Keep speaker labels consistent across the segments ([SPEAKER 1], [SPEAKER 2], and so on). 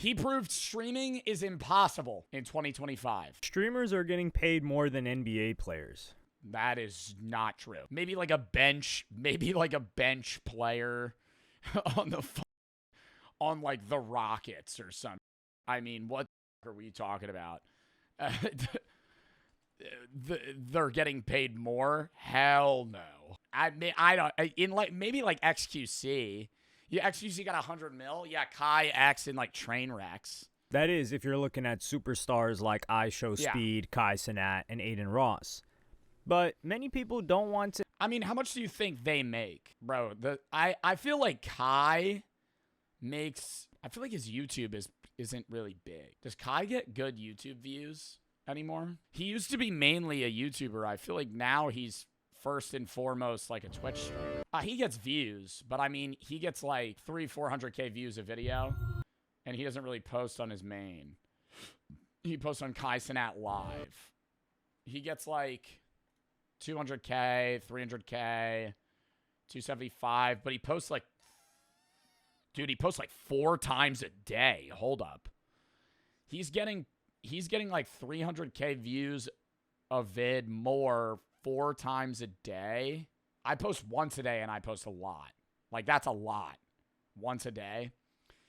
[SPEAKER 1] He proved streaming is impossible in 2025.
[SPEAKER 2] Streamers are getting paid more than NBA players.
[SPEAKER 1] That is not true. Maybe like a bench player on on like the Rockets or something. I mean, what are we talking about? They're getting paid more? Hell no. I don't. Maybe like XQC. Yeah, XQC got 100 mil. Yeah, Kai X and like Trainwrecks.
[SPEAKER 2] That is, if you're looking at superstars like IShowSpeed, Kai Cenat, and Aiden Ross. But many people don't want to.
[SPEAKER 1] I mean, how much do you think they make, bro? I feel like Kai makes. I feel like his YouTube isn't really big. Does Kai get good YouTube views anymore? He used to be mainly a YouTuber. I feel like now he's first and foremost like a Twitch streamer. He gets views, but I mean, he gets like 400K views a video, and he doesn't really post on his main. He posts on Kai Cenat Live. He gets like 200K, 300K, 275, but he posts like, dude, he posts like 4 times a day. Hold up. He's getting like 300K views a vid more 4 times a day. I post once a day and I post a lot. Like, that's a lot. Once a day.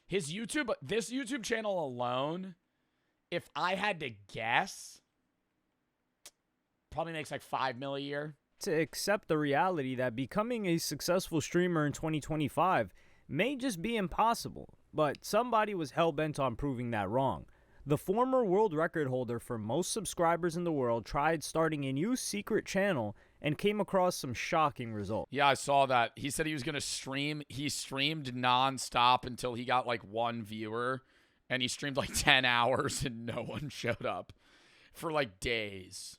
[SPEAKER 1] This YouTube channel alone, if I had to guess, probably makes like 5 mil a year.
[SPEAKER 2] To accept the reality that becoming a successful streamer in 2025 may just be impossible, but somebody was hell-bent on proving that wrong. The former world record holder for most subscribers in the world tried starting a new secret channel and came across some shocking results.
[SPEAKER 1] Yeah, I saw that. He said he was going to stream. He streamed nonstop until he got like 1 viewer, and he streamed like 10 hours and no one showed up for like days.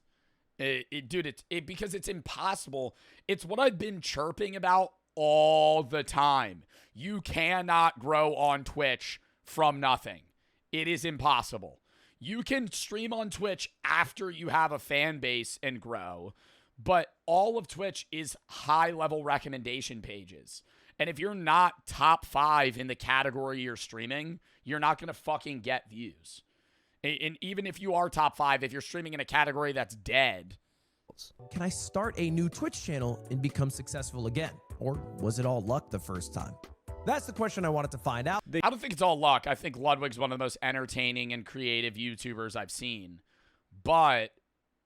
[SPEAKER 1] Dude, because it's impossible. It's what I've been chirping about all the time. You cannot grow on Twitch from nothing. It is impossible. You can stream on Twitch after you have a fan base and grow, but all of Twitch is high-level recommendation pages. And if you're not top 5 in the category you're streaming, you're not going to fucking get views. And even if you are top 5, if you're streaming in a category that's dead.
[SPEAKER 3] Can I start a new Twitch channel and become successful again? Or was it all luck the first time? That's the question I wanted to find out.
[SPEAKER 1] I don't think it's all luck. I think Ludwig's one of the most entertaining and creative YouTubers I've seen. But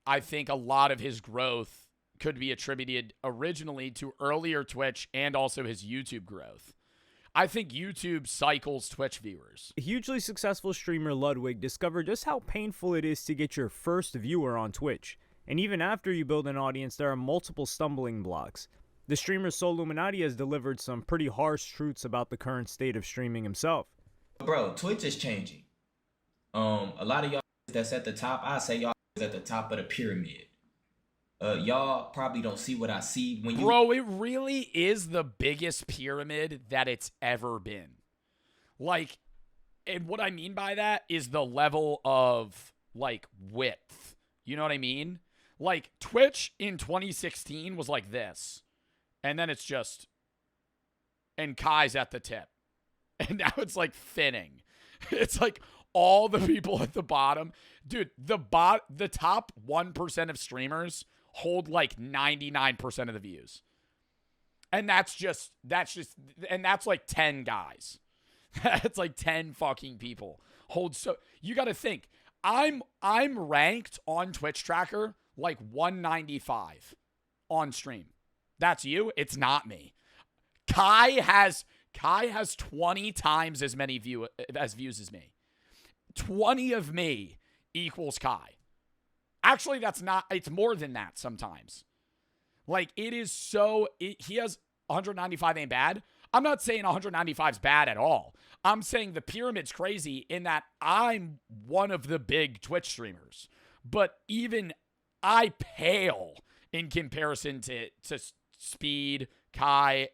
[SPEAKER 1] I think a lot of his growth could be attributed originally to earlier Twitch and also his YouTube growth. I think YouTube cycles Twitch viewers.
[SPEAKER 2] Hugely successful streamer Ludwig discovered just how painful it is to get your first viewer on Twitch. And even after you build an audience, there are multiple stumbling blocks. The streamer Soluminati has delivered some pretty harsh truths about the current state of streaming himself.
[SPEAKER 4] Bro, Twitch is changing. A lot of y'all that's at the top, I say y'all is at the top of the pyramid. Y'all probably don't see what I see when you.
[SPEAKER 1] Bro, it really is the biggest pyramid that it's ever been. Like, and what I mean by that is the level of, like, width. You know what I mean? Like, Twitch in 2016 was like this. And then it's just, and Kai's at the tip. And now it's like thinning. It's like all the people at the bottom. Dude, the top 1% of streamers hold like 99% of the views. And that's like 10 guys. That's like 10 fucking people. You got to think, I'm ranked on Twitch Tracker like 195 on stream. That's you. It's not me. Kai has 20 times as many views as me. 20 of me equals Kai. Actually, it's more than that sometimes. Like, he has 195 ain't bad. I'm not saying 195 is bad at all. I'm saying the pyramid's crazy in that I'm one of the big Twitch streamers. But even I pale in comparison to Speed, Kai.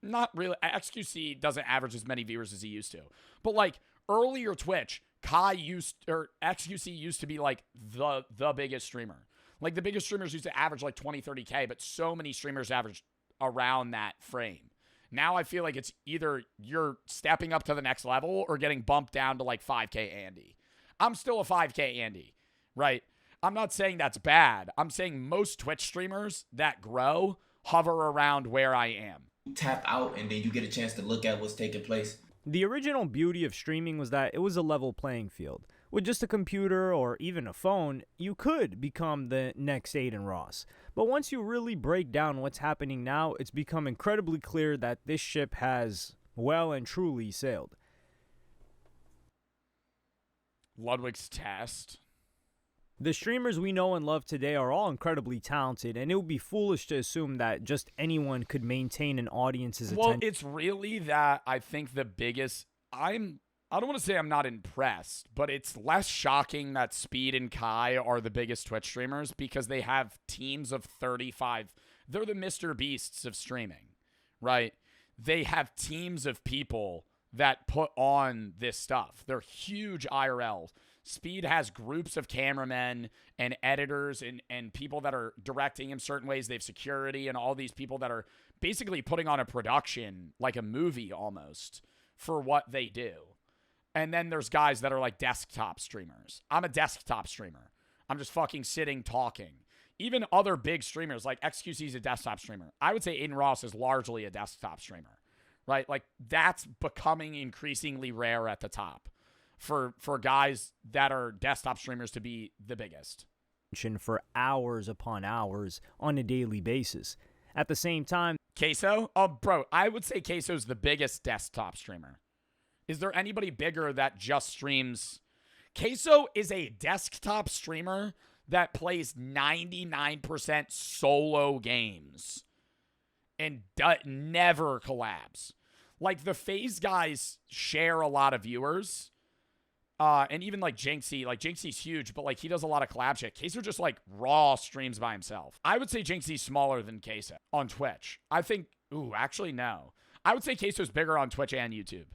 [SPEAKER 1] Not really. XQC doesn't average as many viewers as he used to. But like earlier Twitch, XQC used to be like the biggest streamer. Like the biggest streamers used to average like 20, 30K, but so many streamers averaged around that frame. Now I feel like it's either you're stepping up to the next level or getting bumped down to like 5K Andy. I'm still a 5K Andy, right? I'm not saying that's bad. I'm saying most Twitch streamers that grow hover around where I am.
[SPEAKER 4] Tap out and then you get a chance to look at what's taking place.
[SPEAKER 2] The original beauty of streaming was that it was a level playing field. With just a computer or even a phone, you could become the next Aiden Ross. But once you really break down what's happening now, it's become incredibly clear that this ship has well and truly sailed.
[SPEAKER 1] Ludwig's test.
[SPEAKER 2] The streamers we know and love today are all incredibly talented, and it would be foolish to assume that just anyone could maintain an audience's attention.
[SPEAKER 1] Well, it's really that I think the biggest... I don't want to say I'm not impressed, but it's less shocking that Speed and Kai are the biggest Twitch streamers because they have teams of 35. They're the Mr. Beasts of streaming, right? They have teams of people that put on this stuff. They're huge IRLs. Speed has groups of cameramen and editors and people that are directing in certain ways. They have security and all these people that are basically putting on a production, like a movie almost, for what they do. And then there's guys that are like desktop streamers. I'm a desktop streamer. I'm just fucking sitting talking. Even other big streamers, like XQC is a desktop streamer. I would say Aiden Ross is largely a desktop streamer, right? Like that's becoming increasingly rare at the top for guys that are desktop streamers to be the biggest.
[SPEAKER 2] For hours upon hours on a daily basis. At the same time,
[SPEAKER 1] Queso? Oh, bro, I would say Queso's the biggest desktop streamer. Is there anybody bigger that just streams? Queso is a desktop streamer that plays 99% solo games and never collabs. Like, the FaZe guys share a lot of viewers. And even, like, Jinxie's huge, but, like, he does a lot of collab shit. Queso just, like, raw streams by himself. I would say Jinxie's smaller than Queso on Twitch. I think, actually, no. I would say Queso's bigger on Twitch and YouTube.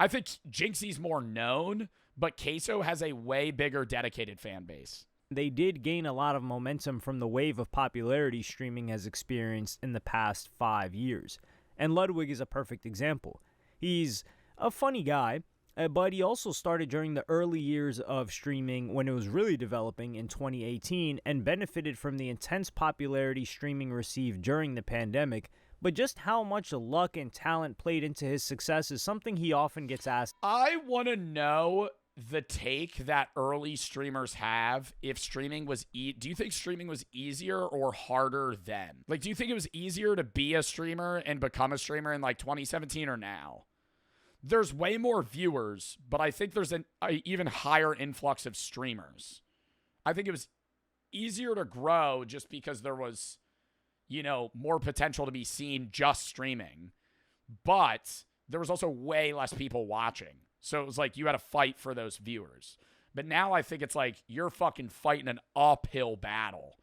[SPEAKER 1] I think Jinxie's more known, but Queso has a way bigger dedicated fan base.
[SPEAKER 2] They did gain a lot of momentum from the wave of popularity streaming has experienced in the past 5 years. And Ludwig is a perfect example. He's a funny guy, but he also started during the early years of streaming when it was really developing in 2018 and benefited from the intense popularity streaming received during the pandemic. But just how much luck and talent played into his success is something he often gets asked.
[SPEAKER 1] I want to know the take that early streamers have if streaming was... do you think streaming was easier or harder then? Like, do you think it was easier to be a streamer and become a streamer in, like, 2017 or now? There's way more viewers, but I think there's an even higher influx of streamers. I think it was easier to grow just because there was... more potential to be seen just streaming. But there was also way less people watching. So it was like you had to fight for those viewers. But now I think it's like you're fucking fighting an uphill battle,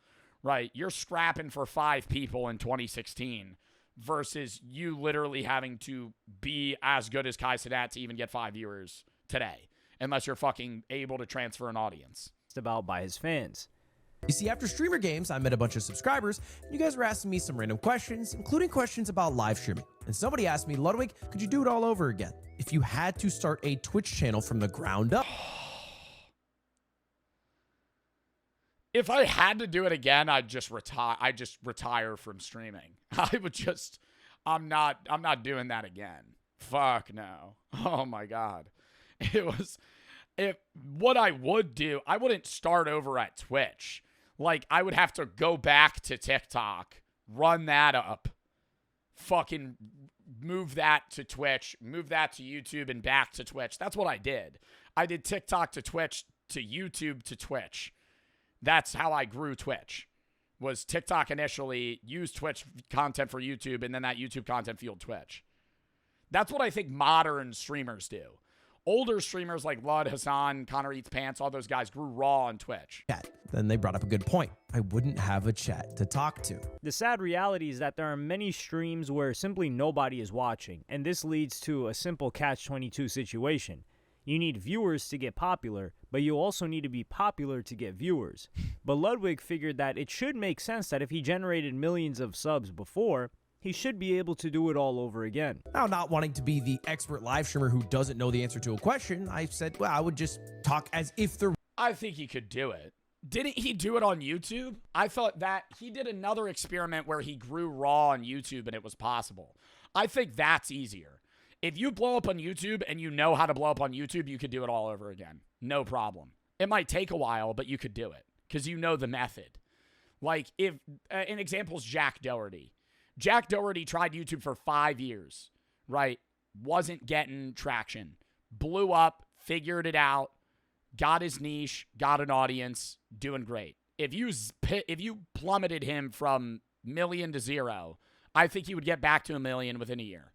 [SPEAKER 1] right? You're scrapping for 5 people in 2016 versus you literally having to be as good as Kai Cenat to even get 5 viewers today, unless you're fucking able to transfer an audience.
[SPEAKER 2] About by his fans.
[SPEAKER 3] You see, after Streamer Games, I met a bunch of subscribers, and you guys were asking me some random questions, including questions about live streaming. And somebody asked me, Ludwig, could you do it all over again? If you had to start a Twitch channel from the ground up.
[SPEAKER 1] If I had to do it again, I'd just retire. I'd just retire from streaming. I'm not doing that again. Fuck no. Oh my God. What I would do, I wouldn't start over at Twitch. Like, I would have to go back to TikTok, run that up, fucking move that to Twitch, move that to YouTube, and back to Twitch. That's what I did. I did TikTok to Twitch to YouTube to Twitch. That's how I grew Twitch. Was TikTok initially, used Twitch content for YouTube, and then that YouTube content fueled Twitch. That's what I think modern streamers do. Older streamers like Lud, Hassan, Connor Eats Pants, all those guys grew raw on Twitch.
[SPEAKER 3] Then they brought up a good point. I wouldn't have a chat to talk to.
[SPEAKER 2] The sad reality is that there are many streams where simply nobody is watching, and this leads to a simple catch-22 situation. You need viewers to get popular, but you also need to be popular to get viewers. But Ludwig figured that it should make sense that if he generated millions of subs before, he should be able to do it all over again.
[SPEAKER 3] Now, not wanting to be the expert live streamer who doesn't know the answer to a question, I said, well, I would just talk as if there.
[SPEAKER 1] I think he could do it. Didn't he do it on YouTube? I thought that he did another experiment where he grew raw on YouTube and it was possible. I think that's easier. If you blow up on YouTube and you know how to blow up on YouTube, you could do it all over again. No problem. It might take a while, but you could do it because you know the method. Like if an example is Jack Doherty. Jack Doherty tried YouTube for 5 years, right? Wasn't getting traction. Blew up, figured it out, got his niche, got an audience, doing great. If you plummeted him from million to zero, I think he would get back to 1 million within a year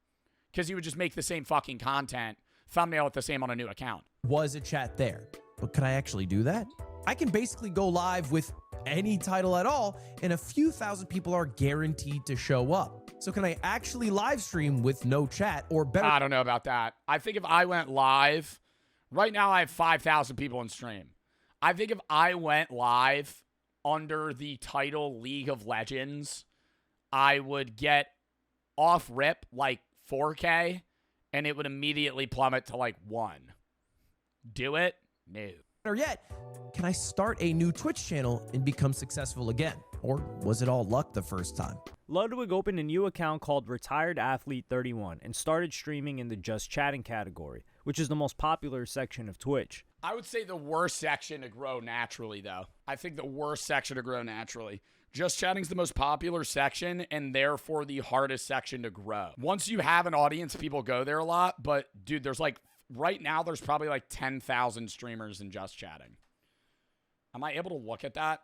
[SPEAKER 1] because he would just make the same fucking content, thumbnail it the same on a new account.
[SPEAKER 3] Was a chat there, but can I actually do that? I can basically go live with any title at all, and a few thousand people are guaranteed to show up. So can I actually live stream with no chat, or better?
[SPEAKER 1] I don't know about that. I think if I went live, right now I have 5,000 people in stream. I think if I went live under the title League of Legends, I would get off rip like 4K, and it would immediately plummet to like 1. Do it? No.
[SPEAKER 3] Better yet, can I start a new Twitch channel and become successful again? Or was it all luck the first time?
[SPEAKER 2] Ludwig opened a new account called Retired Athlete 31 and started streaming in the Just Chatting category, which is the most popular section of Twitch.
[SPEAKER 1] I would say the worst section to grow naturally, though. I think the worst section to grow naturally. Just Chatting's the most popular section and therefore the hardest section to grow. Once you have an audience, people go there a lot, but dude, there's like, right now there's probably like 10,000 streamers in Just Chatting. Am I able to look at that?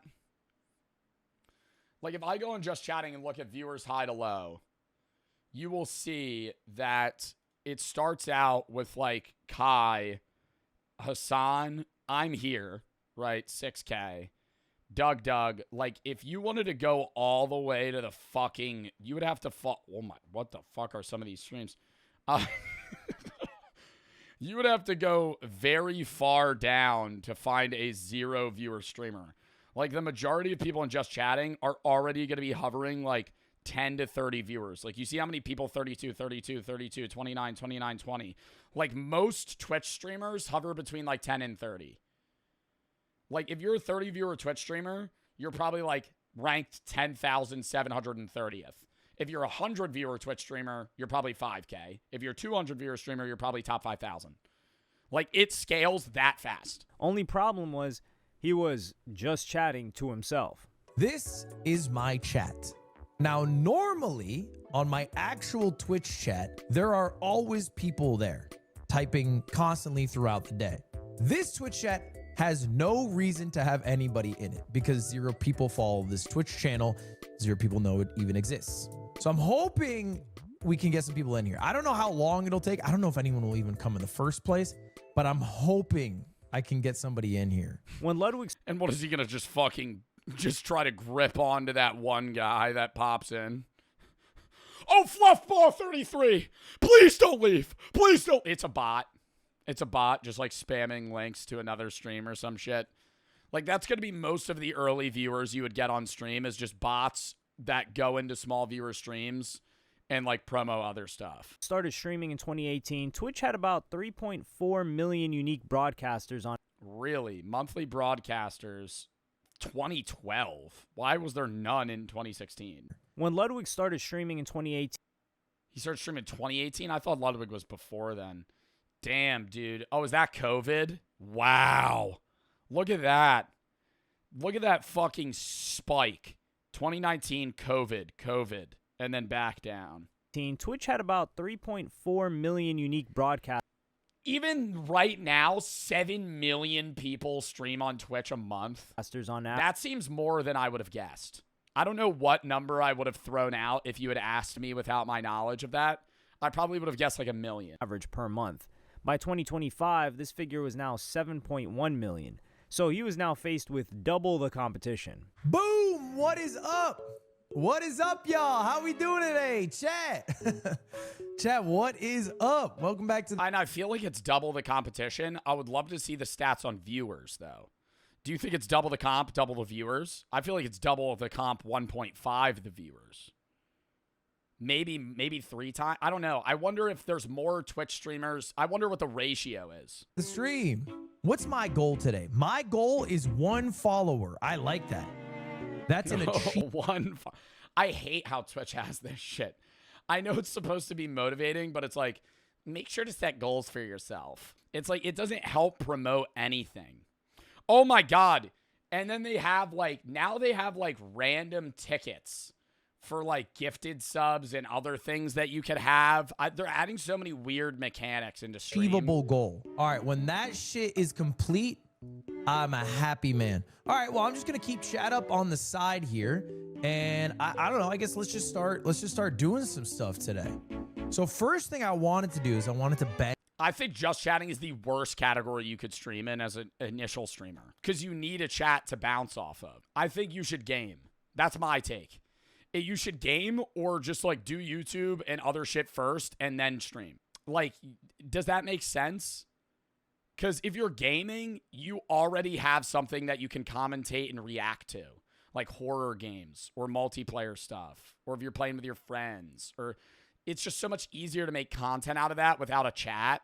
[SPEAKER 1] Like if I go in Just Chatting and look at viewers high to low, you will see that it starts out with like Kai, Hassan, I'm here, right? 6K. Doug. Like if you wanted to go all the way to the fucking, you would have to oh my, what the fuck are some of these streams? You would have to go very far down to find a 0 viewer streamer. Like the majority of people in Just Chatting are already going to be hovering like 10 to 30 viewers. Like you see how many people, 32, 29, 20. Like most Twitch streamers hover between like 10 and 30. Like if you're a 30 viewer Twitch streamer, you're probably like ranked 10,730th. If you're a 100 viewer Twitch streamer, you're probably 5K. If you're a 200 viewer streamer, you're probably top 5,000. Like it scales that fast.
[SPEAKER 2] Only problem was he was just chatting to himself.
[SPEAKER 3] This is my chat. Now, normally on my actual Twitch chat, there are always people there typing constantly throughout the day. This Twitch chat has no reason to have anybody in it because 0 people follow this Twitch channel. 0 people know it even exists. So I'm hoping we can get some people in here. I don't know how long it'll take. I don't know if anyone will even come in the first place, but I'm hoping I can get somebody in here.
[SPEAKER 2] When Ludwig
[SPEAKER 1] And what is he going to just try to grip onto that one guy that pops in? Oh, Fluffball 33. Please don't leave. Please don't. It's a bot. It's a bot just like spamming links to another stream or some shit. Like that's going to be most of the early viewers you would get on stream is just bots that go into small viewer streams and like promo other stuff.
[SPEAKER 2] started streaming in 2018, Twitch had about 3.4 million unique broadcasters on.
[SPEAKER 1] Really? Monthly broadcasters, 2012. Why was there none in 2016?
[SPEAKER 2] When Ludwig started streaming in 2018,
[SPEAKER 1] He started streaming in 2018? I thought Ludwig was before then. Damn, dude. Oh, is that COVID? Wow. Look at that. Look at that fucking spike. 2019, COVID, and then back down.
[SPEAKER 2] Twitch had about 3.4 million unique broadcasters.
[SPEAKER 1] Even right now, 7 million people stream on Twitch a month.
[SPEAKER 2] On average.
[SPEAKER 1] That seems more than I would have guessed. I don't know what number I would have thrown out if you had asked me without my knowledge of that. I probably would have guessed like 1 million.
[SPEAKER 2] Average per month. By 2025, this figure was now 7.1 million. So he was now faced with double the competition.
[SPEAKER 3] Boom! What is up? What is up, y'all? How we doing today? Chat. Chat, what is up? Welcome back to
[SPEAKER 1] And I feel like it's double the competition. I would love to see the stats on viewers, though. Do you think it's double the comp, double the viewers? I feel like it's double the comp, 1.5 the viewers. maybe 3 times. I don't know. I wonder if there's more Twitch streamers. I wonder what the ratio is.
[SPEAKER 3] The stream. What's my goal today? My goal is 1 follower. I like that. That's an achievement.
[SPEAKER 1] I hate how Twitch has this shit. I know it's supposed to be motivating, but it's like, make sure to set goals for yourself. It's like, it doesn't help promote anything. Oh my God. And then they have like, now they have like random tickets for like gifted subs and other things that you could have. They're adding so many weird mechanics into stream.
[SPEAKER 3] Achievable goal. All right, when that shit is complete, I'm a happy man. All right, well, I'm just gonna keep chat up on the side here, and I don't know. I guess let's just start doing some stuff today. So first thing I wanted to do is I wanted to bet.
[SPEAKER 1] I think just chatting is the worst category you could stream in as an initial streamer because you need a chat to bounce off of. I think you should game. That's my take. You should game or just like do YouTube and other shit first and then stream. Like, does that make sense? Because if you're gaming, you already have something that you can commentate and react to, like horror games or multiplayer stuff, or if you're playing with your friends, or it's just so much easier to make content out of that without a chat.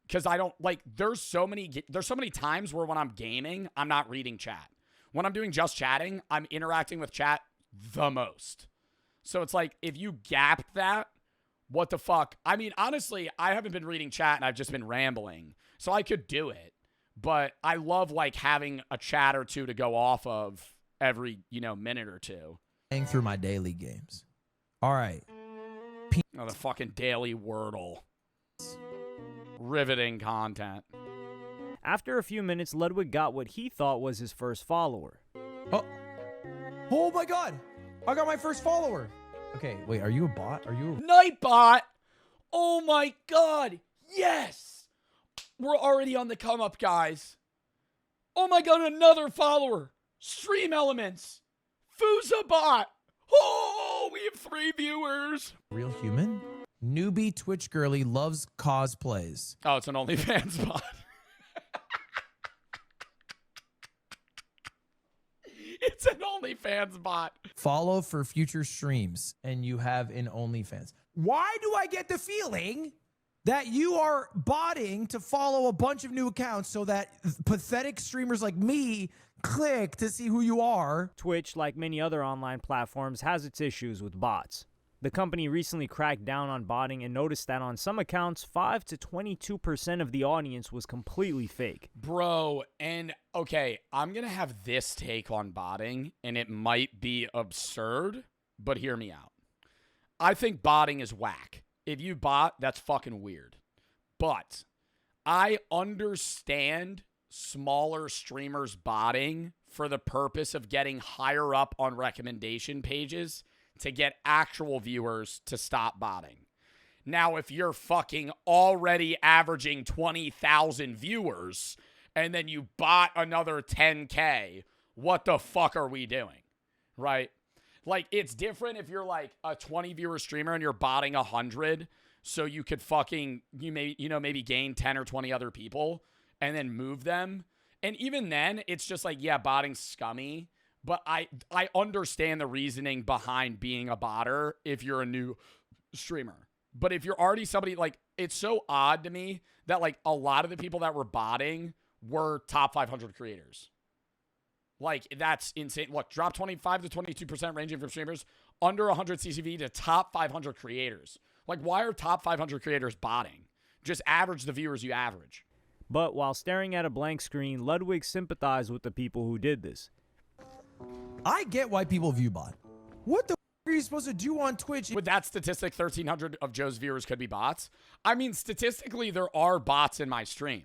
[SPEAKER 1] Because I don't like, there's so many times where when I'm gaming, I'm not reading chat. When I'm doing just chatting, I'm interacting with chat the most. So it's like, if you gap that, what the fuck? I mean, honestly, I haven't been reading chat and I've just been rambling. So I could do it. But I love like having a chat or two to go off of every, minute or two.
[SPEAKER 3] Playing through my daily games. All right.
[SPEAKER 1] Oh, the fucking daily Wordle. Riveting content.
[SPEAKER 2] After a few minutes, Ludwig got what he thought was his first follower.
[SPEAKER 3] Oh my God. I got my first follower. Okay, wait, are you a bot? Are you a
[SPEAKER 1] Nightbot? Oh my God. Yes. We're already on the come up, guys. Oh my God, another follower. Stream Elements. Fusabot. Oh, we have 3 viewers.
[SPEAKER 3] real human? Newbie Twitch girly loves cosplays.
[SPEAKER 1] Oh, it's an OnlyFans bot. It's an OnlyFans bot.
[SPEAKER 3] Follow for future streams, and you have an OnlyFans. Why do I get the feeling that you are botting to follow a bunch of new accounts so that pathetic streamers like me click to see who you are?
[SPEAKER 2] Twitch, like many other online platforms, has its issues with bots. The company recently cracked down on botting and noticed that on some accounts, 5 to 22% of the audience was completely fake.
[SPEAKER 1] Bro, and okay, I'm going to have this take on botting, and it might be absurd, but hear me out. I think botting is whack. If you bot, that's fucking weird. But I understand smaller streamers botting for the purpose of getting higher up on recommendation pages to get actual viewers to stop botting. Now, if you're fucking already averaging 20,000 viewers and then you bot another 10K, what the fuck are we doing? Right? Like, it's different if you're like a 20 viewer streamer and you're botting 100 so you could fucking, maybe gain 10 or 20 other people and then move them. And even then, it's just like, yeah, botting's scummy. But I understand the reasoning behind being a botter if you're a new streamer. But if you're already somebody, like, it's so odd to me that, like, a lot of the people that were botting were top 500 creators. Like, that's insane. Look, drop 25 to 22% ranging from streamers under 100 CCV to top 500 creators. Like, why are top 500 creators botting? Just average the viewers you average.
[SPEAKER 2] But while staring at a blank screen, Ludwig sympathized with the people who did this.
[SPEAKER 3] I get why people view bot. What the are you supposed to do on Twitch?
[SPEAKER 1] With that statistic, 1,300 of Joe's viewers could be bots. I mean, statistically, there are bots in my stream.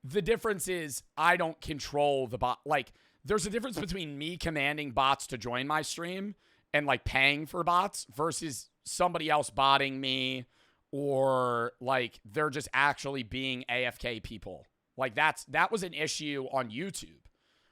[SPEAKER 1] The difference is I don't control the bot. Like, there's a difference between me commanding bots to join my stream and, like, paying for bots versus somebody else botting me or, like, they're just actually being AFK people. Like, that was an issue on YouTube,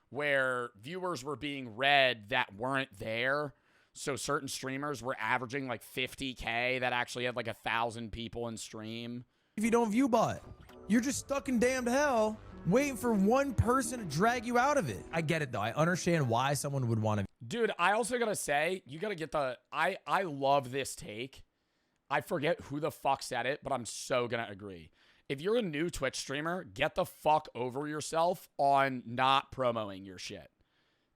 [SPEAKER 1] where viewers were being read that weren't there. So certain streamers were averaging like 50K that actually had like 1,000 people in stream.
[SPEAKER 3] If you don't view bot, you're just stuck in damned hell waiting for one person to drag you out of it. I get it though. I understand why someone would want to.
[SPEAKER 1] Dude, I also gotta say, you gotta get the. I love this take. I forget who the fuck said it, but I'm so gonna agree. If you're a new Twitch streamer, get the fuck over yourself on not promoting your shit.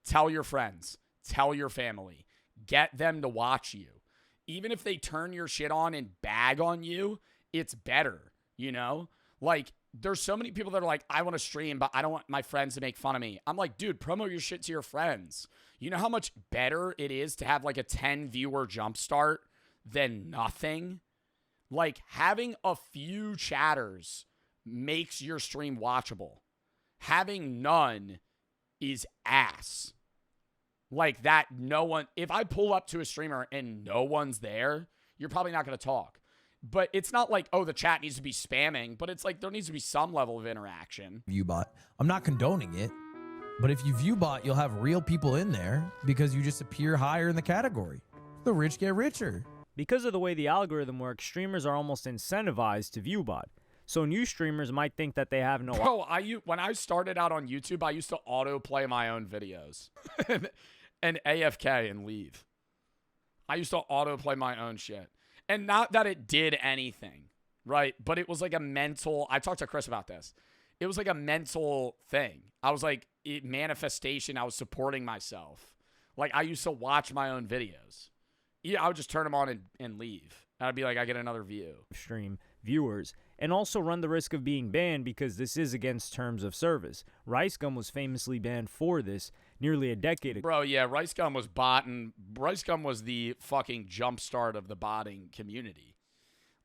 [SPEAKER 1] Tell your friends. Tell your family. Get them to watch you. Even if they turn your shit on and bag on you, it's better, you know? Like, there's so many people that are like, I want to stream, but I don't want my friends to make fun of me. I'm like, dude, promote your shit to your friends. You know how much better it is to have like a 10 viewer jumpstart than nothing? Like, having a few chatters makes your stream watchable. Having none is ass. Like that, no one, if I pull up to a streamer and no one's there, you're probably not going to talk. But it's not like, oh, the chat needs to be spamming, but it's like there needs to be some level of interaction.
[SPEAKER 3] Viewbot. I'm not condoning it, but if you viewbot, you'll have real people in there because you just appear higher in the category. The rich get richer.
[SPEAKER 2] Because of the way the algorithm works, streamers are almost incentivized to viewbot. So new streamers might think that they have no...
[SPEAKER 1] Bro, when I started out on YouTube, I used to autoplay my own videos and AFK and leave. I used to autoplay my own shit. And not that it did anything, right? But it was like a mental... I talked to Chris about this. It was like a mental thing. I was like, manifestation. I was supporting myself. Like, I used to watch my own videos. Yeah, I would just turn them on and leave. I'd be like, I get another view.
[SPEAKER 2] Stream viewers, and also run the risk of being banned because this is against terms of service. RiceGum was famously banned for this nearly a decade ago.
[SPEAKER 1] Bro, yeah, RiceGum was botting. RiceGum was the fucking jumpstart of the botting community.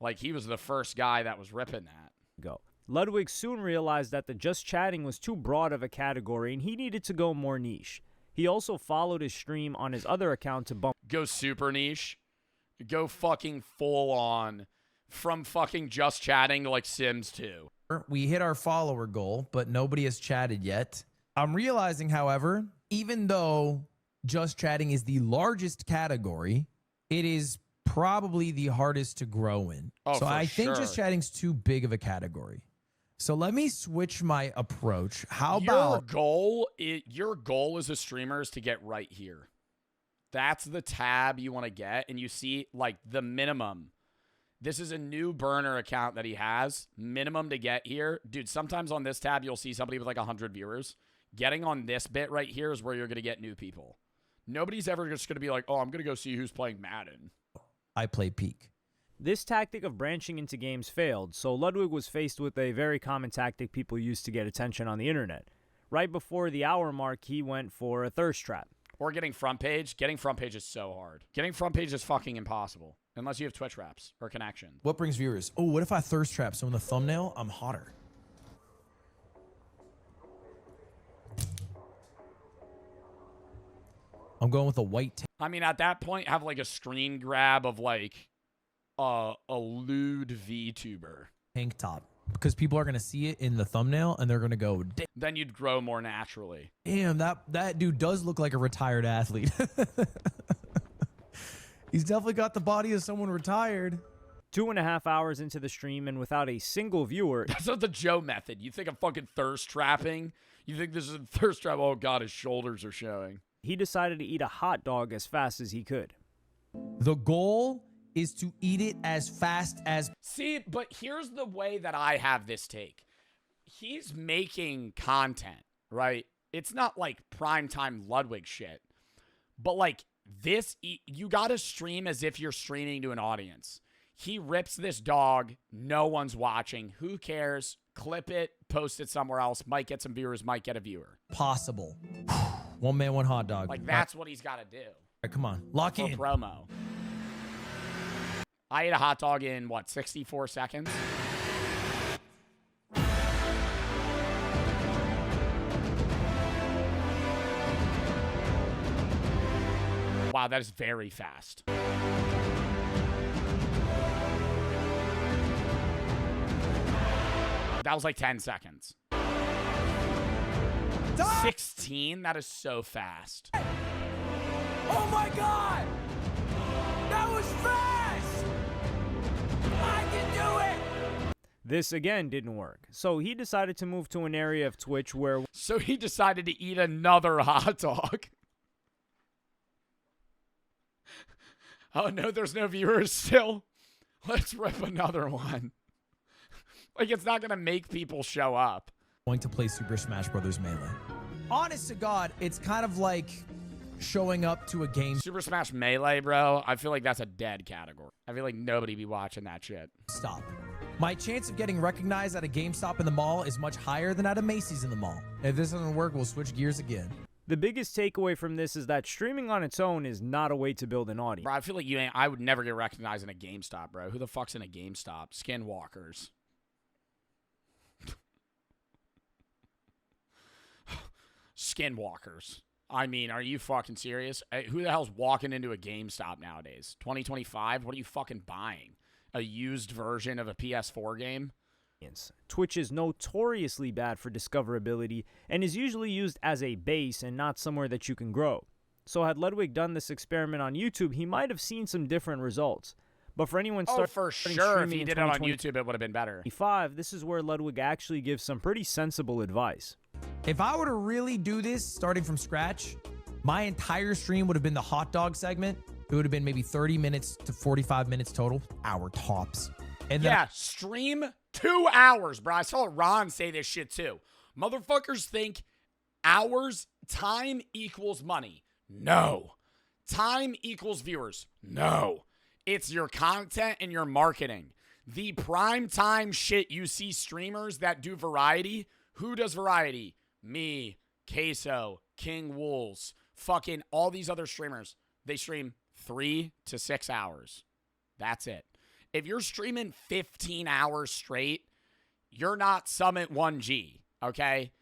[SPEAKER 1] Like, he was the first guy that was ripping that.
[SPEAKER 2] Ludwig soon realized that the just chatting was too broad of a category and he needed to go more niche. He also followed his stream on his other account to bump.
[SPEAKER 1] Go super niche. Go fucking full on. From fucking just chatting to like Sims 2.
[SPEAKER 3] We hit our follower goal, but nobody has chatted yet. I'm realizing, however, even though just chatting is the largest category, it is probably the hardest to grow in.
[SPEAKER 1] Oh,
[SPEAKER 3] so I think
[SPEAKER 1] sure.
[SPEAKER 3] just chatting's too big of a category. So let me switch my approach. How
[SPEAKER 1] Your
[SPEAKER 3] about
[SPEAKER 1] goal as a streamer is to get right here. That's the tab you want to get, and you see like the minimum. This is a new burner account that he has. Minimum to get here. Dude, sometimes on this tab, you'll see somebody with like 100 viewers. Getting on this bit right here is where you're going to get new people. Nobody's ever just going to be like, oh, I'm going to go see who's playing Madden.
[SPEAKER 3] I play Peak?
[SPEAKER 2] This tactic of branching into games failed, so Ludwig was faced with a very common tactic people use to get attention on the internet. Right before the hour mark, he went for a thirst trap.
[SPEAKER 1] Or getting front page. Getting front page is so hard. Getting front page is fucking impossible. Unless you have Twitch Wraps or connections.
[SPEAKER 3] What brings viewers? Oh, what if I thirst trap? So in the thumbnail, I'm hotter. I'm going with a white
[SPEAKER 1] I mean, at that point, have like a screen grab of like a lewd VTuber.
[SPEAKER 3] tank top because people are going to see it in the thumbnail and they're going to go,
[SPEAKER 1] Then you'd grow more naturally.
[SPEAKER 3] damn, that dude does look like a retired athlete. He's definitely got the body of someone retired.
[SPEAKER 2] 2.5 hours into the stream and without a single viewer,
[SPEAKER 1] That's not the Joe method. You think I'm fucking thirst trapping? You think this is a thirst trap? Oh, God, his shoulders are showing.
[SPEAKER 2] he decided to eat a hot dog as fast as he could.
[SPEAKER 3] The goal is to eat it as fast as...
[SPEAKER 1] See, but here's the way that I have this take. He's making content, right? It's not like primetime Ludwig shit. But like this, you gotta stream as if you're streaming to an audience. He rips this dog. No one's watching. Who cares? Clip it, post it somewhere else. Might get some viewers, might get a viewer.
[SPEAKER 3] possible. One man, one hot dog.
[SPEAKER 1] Like, that's what he's got to do
[SPEAKER 3] All right, come on. Lock
[SPEAKER 1] for
[SPEAKER 3] in.
[SPEAKER 1] promo. I ate a hot dog in, what, 64 seconds? Wow, that is very fast. That was like 10 seconds. 16? That is so fast.
[SPEAKER 3] Oh my God! That was fast! I can do it!
[SPEAKER 2] This again didn't work, so he decided to move to an area of Twitch where
[SPEAKER 1] So he decided to eat another hot dog. Oh, no, there's no viewers still. Let's rip another one. Like, it's not going to make people show up.
[SPEAKER 3] Going to play Super Smash Bros. Melee. Honest to God, it's kind of like showing up to a game
[SPEAKER 1] Super Smash Melee, bro, I feel like that's a dead category. I feel like nobody be watching that shit.
[SPEAKER 3] stop. My chance of getting recognized at a GameStop in the mall is much higher than at a Macy's in the mall. If this doesn't work, we'll switch gears again.
[SPEAKER 2] The biggest takeaway from this is that streaming on its own is not a way to build an audience.
[SPEAKER 1] Bro, I feel like I would never get recognized in a GameStop, bro. Who the fuck's in a GameStop? Skinwalkers. Skinwalkers. I mean, are you fucking serious? Hey, who the hell's walking into a GameStop nowadays? 2025? What are you fucking buying? A used version of a PS4 game?
[SPEAKER 2] Twitch is notoriously bad for discoverability and is usually used as a base and not somewhere that you can grow. So had Ludwig done this experiment on YouTube, he might have seen some different results. But for anyone
[SPEAKER 1] Oh, for sure. If he
[SPEAKER 2] in
[SPEAKER 1] did it on YouTube, it would have been better.
[SPEAKER 2] 2025, this is where Ludwig actually gives some pretty sensible advice.
[SPEAKER 3] If I were to really do this starting from scratch, my entire stream would have been the hot dog segment. It would have been maybe 30 minutes to 45 minutes total, hour tops. And then
[SPEAKER 1] Yeah, stream 2 hours, bro. I saw Ron say this shit too. Motherfuckers think hours, time equals money. No. Time equals viewers. No. It's your content and your marketing. The prime time shit you see streamers that do variety. Who does variety? Me, Queso, King Wools, fucking all these other streamers. They stream 3 to 6 hours. That's it. If you're streaming 15 hours straight, you're not Summit 1G, okay?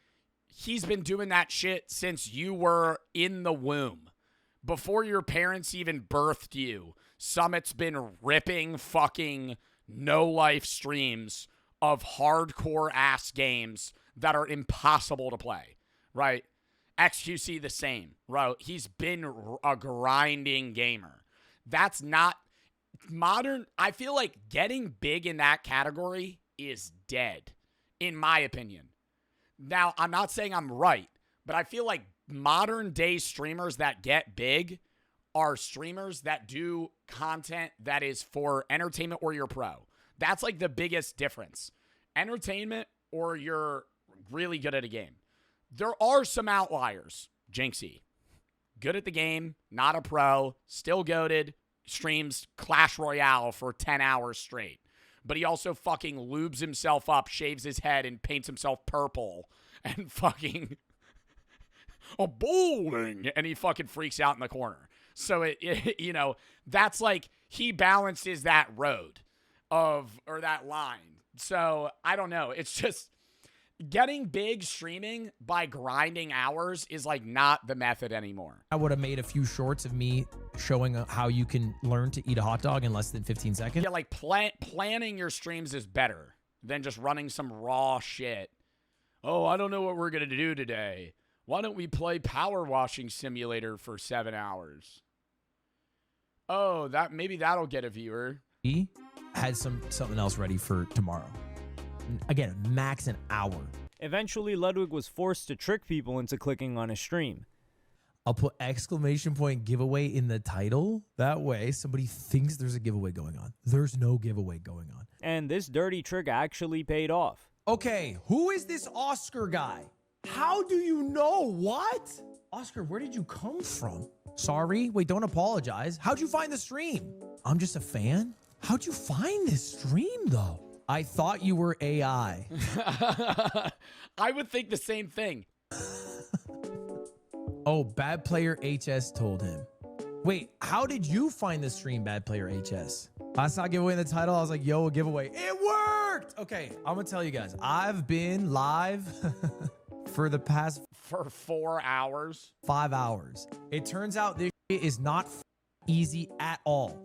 [SPEAKER 1] He's been doing that shit since you were in the womb. Before your parents even birthed you, Summit's been ripping fucking no-life streams of hardcore-ass games that are impossible to play, right? XQC the same, right? He's been a grinding gamer. That's not modern. I feel like getting big in that category is dead, in my opinion. Now, I'm not saying I'm right, but I feel like modern day streamers that get big are streamers that do content that is for entertainment or you're pro. That's like the biggest difference. Entertainment or you're really good at a game. There are some outliers. Jinxie. Good at the game, not a pro, still goated, streams Clash Royale for 10 hours straight. But he also fucking lubes himself up, shaves his head, and paints himself purple. And fucking a bowling. And he fucking freaks out in the corner. So, you know, that's like he balances that road or that line. So, I don't know. It's just getting big streaming by grinding hours is like not the method anymore.
[SPEAKER 3] I would have made a few shorts of me showing how you can learn to eat a hot dog in less than 15 seconds.
[SPEAKER 1] Yeah, like planning your streams is better than just running some raw shit. Oh, I don't know what we're going to do today. Why don't we play Power Washing Simulator for 7 hours? Oh, maybe that'll get a viewer.
[SPEAKER 3] He had something else ready for tomorrow. Again, max an hour.
[SPEAKER 2] Eventually, Ludwig was forced to trick people into clicking on his stream.
[SPEAKER 3] I'll put exclamation point giveaway in the title. That way, somebody thinks there's a giveaway going on. There's no giveaway going on.
[SPEAKER 2] And this dirty trick actually paid off.
[SPEAKER 3] Okay, who is this Oscar guy? How do you know? What? Oscar, where did you come from? Sorry. Wait, don't apologize. How'd you find the stream? I'm just a fan. How'd you find this stream, though? I thought you were AI.
[SPEAKER 1] I would think the same thing.
[SPEAKER 3] Oh, Bad Player HS told him. Wait, how did you find the stream, Bad Player HS? I saw giveaway in the title. I was like, yo, a giveaway. It worked! Okay, I'm going to tell you guys. I've been live for the past
[SPEAKER 1] For 4 hours.
[SPEAKER 3] 5 hours. It turns out this is not easy at all.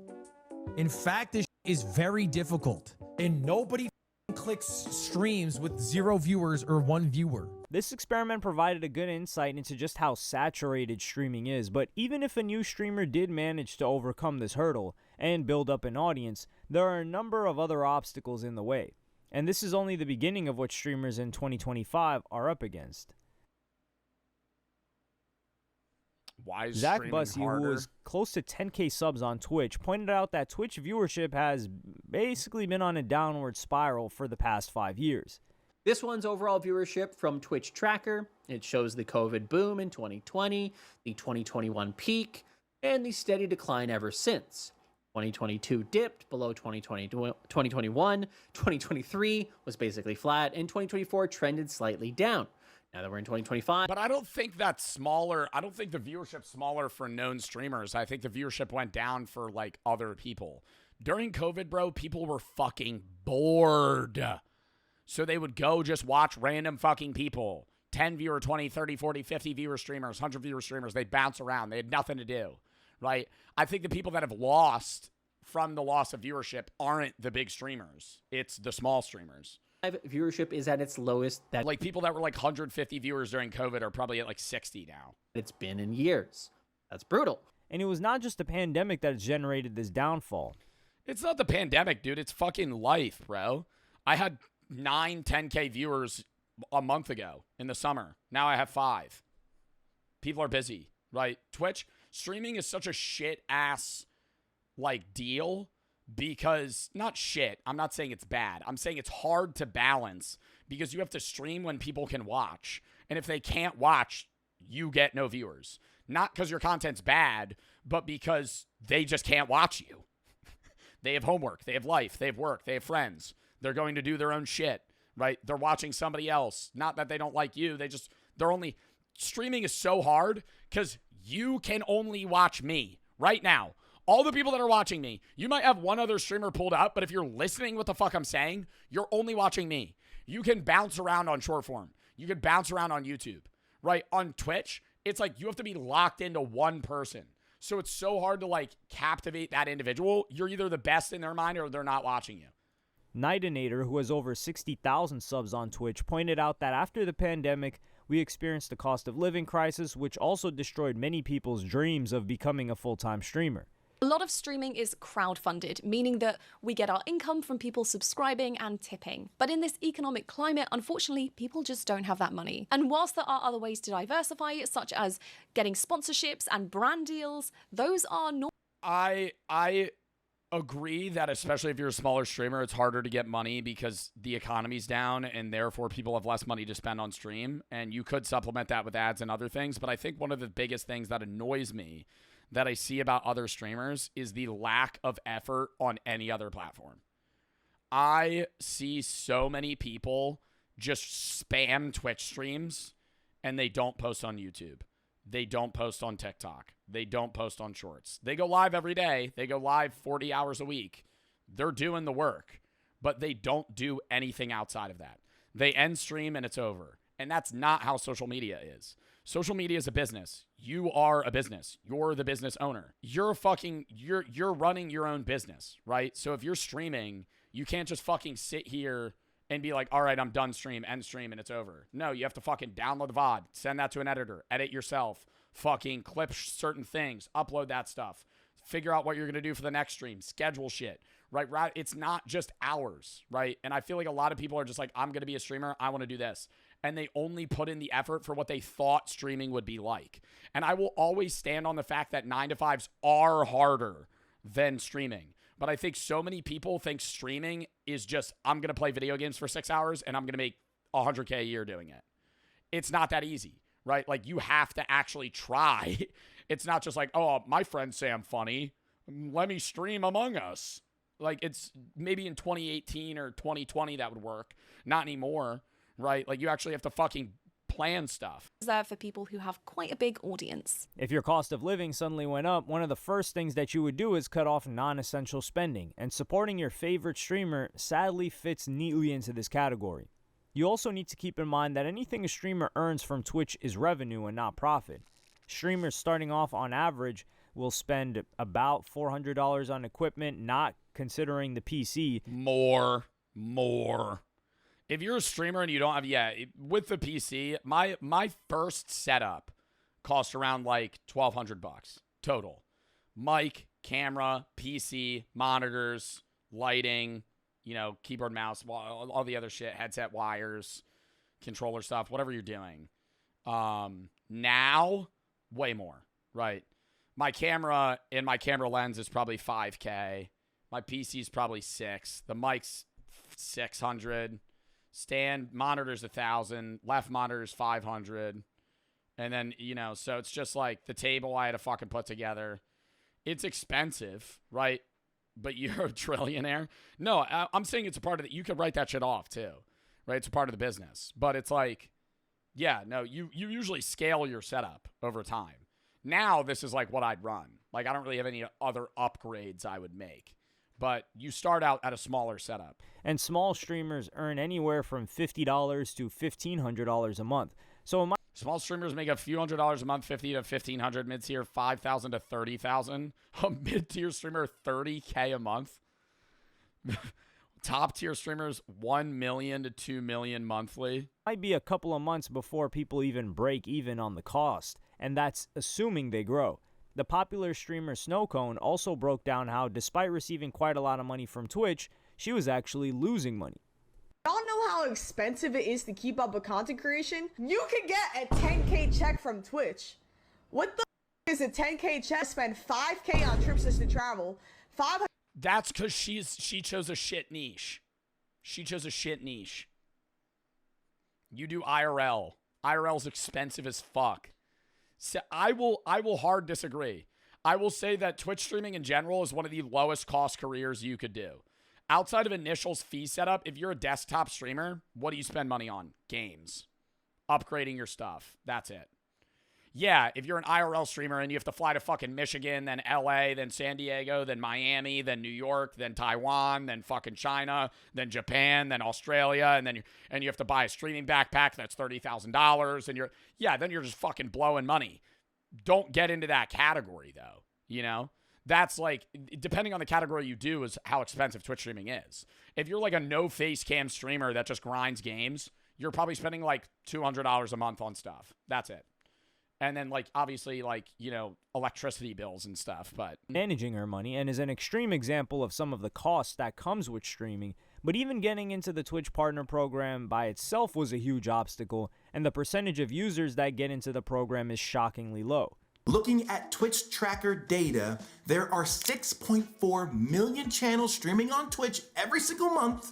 [SPEAKER 3] In fact, this is very difficult. And nobody clicks streams with 0 viewers or 1 viewer.
[SPEAKER 2] This experiment provided a good insight into just how saturated streaming is, but even if a new streamer did manage to overcome this hurdle and build up an audience, there are a number of other obstacles in the way. And this is only the beginning of what streamers in 2025 are up against.
[SPEAKER 1] why is
[SPEAKER 2] Zach
[SPEAKER 1] streaming
[SPEAKER 2] Bussey, who
[SPEAKER 1] harder?
[SPEAKER 2] was close to 10K subs on Twitch, pointed out that Twitch viewership has basically been on a downward spiral for the past 5 years.
[SPEAKER 5] This one's overall viewership from Twitch Tracker. It shows the COVID boom in 2020, the 2021 peak, and the steady decline ever since. 2022 dipped below 2021, 2023 was basically flat, and 2024 trended slightly down. Now that we're in 2025.
[SPEAKER 1] But I don't think that's smaller. I don't think the viewership's smaller for known streamers. I think the viewership went down for like other people. During COVID, bro, people were fucking bored. So they would go just watch random fucking people. 10 viewer, 20, 30, 40, 50 viewer streamers, 100 viewer streamers. They'd bounce around. They had nothing to do, right? I think the people that have lost from the loss of viewership aren't the big streamers. It's the small streamers.
[SPEAKER 5] Viewership is at its lowest that
[SPEAKER 1] Like people that were like 150 viewers during COVID are probably at like 60 now.
[SPEAKER 5] it's been in years. That's brutal.
[SPEAKER 2] And it was not just the pandemic that has generated this downfall.
[SPEAKER 1] It's not the pandemic, dude. It's fucking life, bro. I had 9, 10K viewers a month ago in the summer. Now I have 5. People are busy, right? Twitch streaming is such a shit ass like deal because not shit. I'm not saying it's bad. I'm saying it's hard to balance because you have to stream when people can watch. And if they can't watch, you get no viewers. Not because your content's bad, but because they just can't watch you. They have homework, they have life, they have work, they have friends. They're going to do their own shit, right? They're watching somebody else. Not that they don't like you. They're only, streaming is so hard because you can only watch me right now. All the people that are watching me, you might have one other streamer pulled up, but if you're listening what the fuck I'm saying, you're only watching me. You can bounce around on short form. You can bounce around on YouTube, right? On Twitch, it's like you have to be locked into one person. So it's so hard to like captivate that individual. You're either the best in their mind or they're not watching you.
[SPEAKER 2] Nightinator, who has over 60,000 subs on Twitch, pointed out that after the pandemic, we experienced a cost of living crisis, which also destroyed many people's dreams of becoming a full-time streamer.
[SPEAKER 6] A lot of streaming is crowdfunded, meaning that we get our income from people subscribing and tipping. But in this economic climate, unfortunately, people just don't have that money. And whilst there are other ways to diversify, such as getting sponsorships and brand deals, those are not.
[SPEAKER 1] I agree that especially if you're a smaller streamer, it's harder to get money because the economy's down and therefore people have less money to spend on stream. And you could supplement that with ads and other things. But I think one of the biggest things that annoys me that I see about other streamers is the lack of effort on any other platform. I see so many people just spam Twitch streams and they don't post on YouTube. They don't post on TikTok. They don't post on Shorts. They go live every day. They go live 40 hours a week. They're doing the work, but they don't do anything outside of that. They end stream and it's over. And that's not how social media is. Social media is a business. You are a business. You're the business owner. You're running your own business, right? So if you're streaming, you can't just fucking sit here and be like, all right, I'm done stream, end stream, and it's over. No, you have to fucking download the VOD, send that to an editor, edit yourself, fucking clip certain things, upload that stuff, figure out what you're going to do for the next stream, schedule shit, right? It's not just hours, right? And I feel like a lot of people are just like, I'm going to be a streamer, I want to do this. And they only put in the effort for what they thought streaming would be like. And I will always stand on the fact that 9-to-5s are harder than streaming. But I think so many people think streaming is just, I'm going to play video games for 6 hours and I'm going to make $100K a year doing it. It's not that easy, right? Like you have to actually try. It's not just like, oh, my friends say I'm funny. Let me stream Among Us. Like it's maybe in 2018 or 2020 that would work. Not anymore, right? Like you actually have to fucking plan stuff.
[SPEAKER 6] There for people who have quite a big audience.
[SPEAKER 2] If your cost of living suddenly went up, one of the first things that you would do is cut off non-essential spending, and supporting your favorite streamer sadly fits neatly into this category. You also need to keep in mind that anything a streamer earns from Twitch is revenue and not profit. Streamers starting off on average will spend about $400 on equipment, not considering the PC.
[SPEAKER 1] More. If you're a streamer and you don't have, with the PC, my first setup cost around like $1,200 total. Mic, camera, PC, monitors, lighting, keyboard, mouse, all the other shit, headset wires, controller stuff, whatever you're doing. Now, way more, right? My camera and my camera lens is probably $5K. My PC is probably $6. The mic's $600. Stand monitor's $1,000. Left monitor's $500. And then, so it's just like the table I had to fucking put together. It's expensive, right? But you're a trillionaire. No, I'm saying it's a part of it. You could write that shit off too, right? It's a part of the business. But it's like, yeah, no, you usually scale your setup over time. Now this is like what I'd run. Like I don't really have any other upgrades I would make. But you start out at a smaller setup.
[SPEAKER 2] And small streamers earn anywhere from $50 to $1,500 a month. So in my
[SPEAKER 1] Small streamers make a few $100s a month, $50 to $1,500. Mid-tier, $5,000 to $30,000. A mid-tier streamer, $30K a month. Top-tier streamers, $1 million to $2 million monthly.
[SPEAKER 2] might be a couple of months before people even break even on the cost, and that's assuming they grow. The popular streamer Snowcone also broke down how, despite receiving quite a lot of money from Twitch, she was actually losing money.
[SPEAKER 7] Y'all know how expensive it is to keep up with content creation? You can get a 10K check from Twitch. What the is a 10K check? Spend 5K on trips just to travel. 500.
[SPEAKER 1] That's because she chose a shit niche. She chose a shit niche. You do IRL. IRL's expensive as fuck. So I will hard disagree. I will say that Twitch streaming in general is one of the lowest cost careers you could do. Outside of initials fee setup, if you're a desktop streamer, what do you spend money on? Games. Upgrading your stuff. That's it. Yeah, if you're an IRL streamer and you have to fly to fucking Michigan, then LA, then San Diego, then Miami, then New York, then Taiwan, then fucking China, then Japan, then Australia, and then you have to buy a streaming backpack that's $30,000, and then you're just fucking blowing money. Don't get into that category though, That's like, depending on the category you do is how expensive Twitch streaming is. If you're like a no face cam streamer that just grinds games, you're probably spending like $200 a month on stuff. That's it. And then like, obviously like, electricity bills and stuff, but
[SPEAKER 2] Managing her money, and is an extreme example of some of the costs that comes with streaming. But even getting into the Twitch partner program by itself was a huge obstacle, and the percentage of users that get into the program is shockingly low.
[SPEAKER 8] Looking at Twitch tracker data, there are 6.4 million channels streaming on Twitch every single month,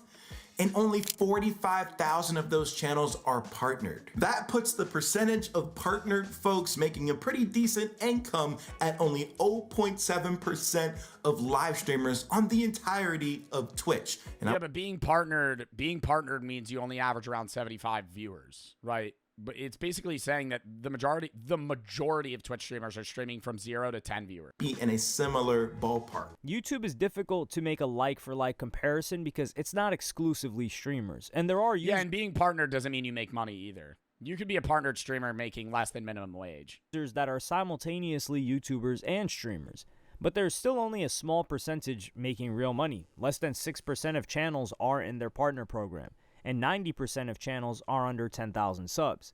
[SPEAKER 8] and only 45,000 of those channels are partnered. That puts the percentage of partnered folks making a pretty decent income at only 0.7% of live streamers on the entirety of Twitch. And
[SPEAKER 1] but being partnered means you only average around 75 viewers, right? But it's basically saying that the majority of Twitch streamers are streaming from 0 to 10 viewers.
[SPEAKER 8] be in a similar ballpark.
[SPEAKER 2] YouTube is difficult to make a like-for-like comparison because it's not exclusively streamers, and there are
[SPEAKER 1] and being partnered doesn't mean you make money either. You could be a partnered streamer making less than minimum wage.
[SPEAKER 2] users that are simultaneously YouTubers and streamers, but there's still only a small percentage making real money. Less than 6% of channels are in their partner program, and 90% of channels are under 10,000 subs.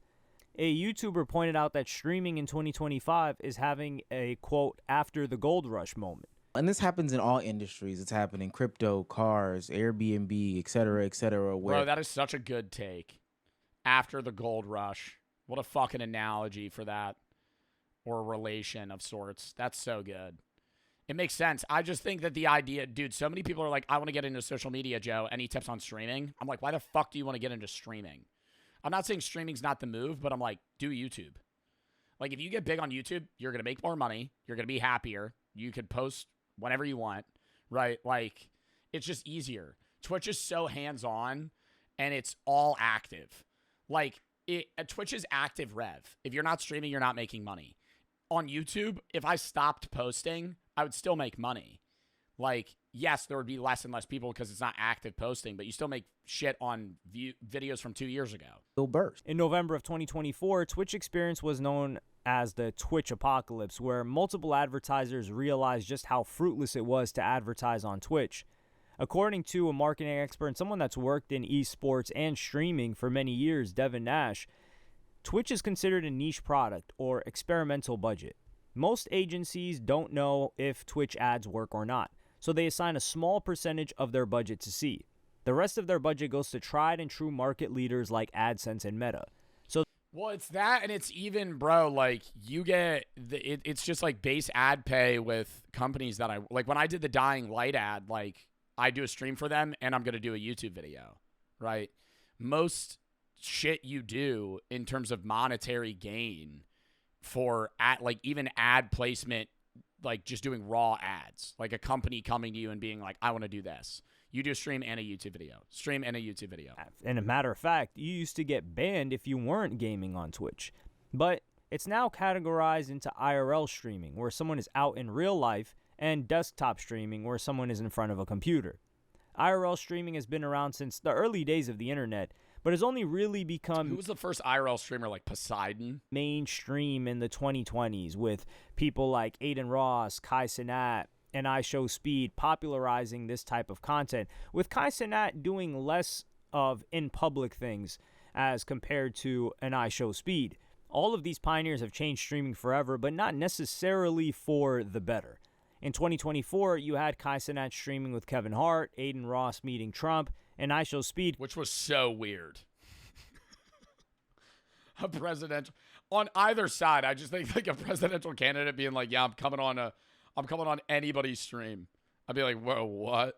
[SPEAKER 2] A YouTuber pointed out that streaming in 2025 is having a, quote, after the gold rush moment.
[SPEAKER 9] And this happens in all industries. It's happening crypto, cars, Airbnb, et cetera, where
[SPEAKER 1] Bro, that is such a good take. After the gold rush. What a fucking analogy for that. Or a relation of sorts. That's so good. It makes sense. I just think that the idea, dude, so many people are like, I want to get into social media, Joe. Any tips on streaming? I'm like, why the fuck do you want to get into streaming? I'm not saying streaming's not the move, but I'm like, do YouTube. Like, if you get big on YouTube, you're going to make more money. You're going to be happier. You could post whenever you want, right? Like, it's just easier. Twitch is so hands-on, and it's all active. Like, Twitch is active rev. If you're not streaming, you're not making money. On YouTube, if I stopped posting, I would still make money. Like, yes, there would be less and less people because it's not active posting, but you still make shit on videos from 2 years ago.
[SPEAKER 9] it'll burst.
[SPEAKER 2] In November of 2024, Twitch experience was known as the Twitch apocalypse, where multiple advertisers realized just how fruitless it was to advertise on Twitch. According to a marketing expert and someone that's worked in esports and streaming for many years, Devin Nash, Twitch is considered a niche product or experimental budget. Most agencies don't know if Twitch ads work or not, so they assign a small percentage of their budget to see. The rest of their budget goes to tried and true market leaders like AdSense and Meta.
[SPEAKER 1] Well, it's that, and it's even, bro, like, you get, it's just, like, base ad pay with companies that I, like, when I did the Dying Light ad, like, I do a stream for them, and I'm going to do a YouTube video, right? Most shit you do in terms of monetary gain for, like, even ad placement, like, just doing raw ads, like a company coming to you and being like, I want to do this. You do a stream and a YouTube video. Stream and a YouTube video.
[SPEAKER 2] And a matter of fact, you used to get banned if you weren't gaming on Twitch. But it's now categorized into IRL streaming, where someone is out in real life, and desktop streaming, where someone is in front of a computer. IRL streaming has been around since the early days of the internet, but has only really become
[SPEAKER 1] Who was the first IRL streamer, like Poseidon?
[SPEAKER 2] mainstream in the 2020s, with people like Aiden Ross, Kai Cenat, and iShowSpeed popularizing this type of content, with Kai Cenat doing less of in-public things as compared to an iShowSpeed. All of these pioneers have changed streaming forever, but not necessarily for the better. In 2024, you had Kai Cenat streaming with Kevin Hart, Aiden Ross meeting Trump, and iShowSpeed,
[SPEAKER 1] which was so weird. A presidential, on either side, I just think like a presidential candidate being like, yeah, I'm coming on anybody's stream. I'd be like, whoa, what?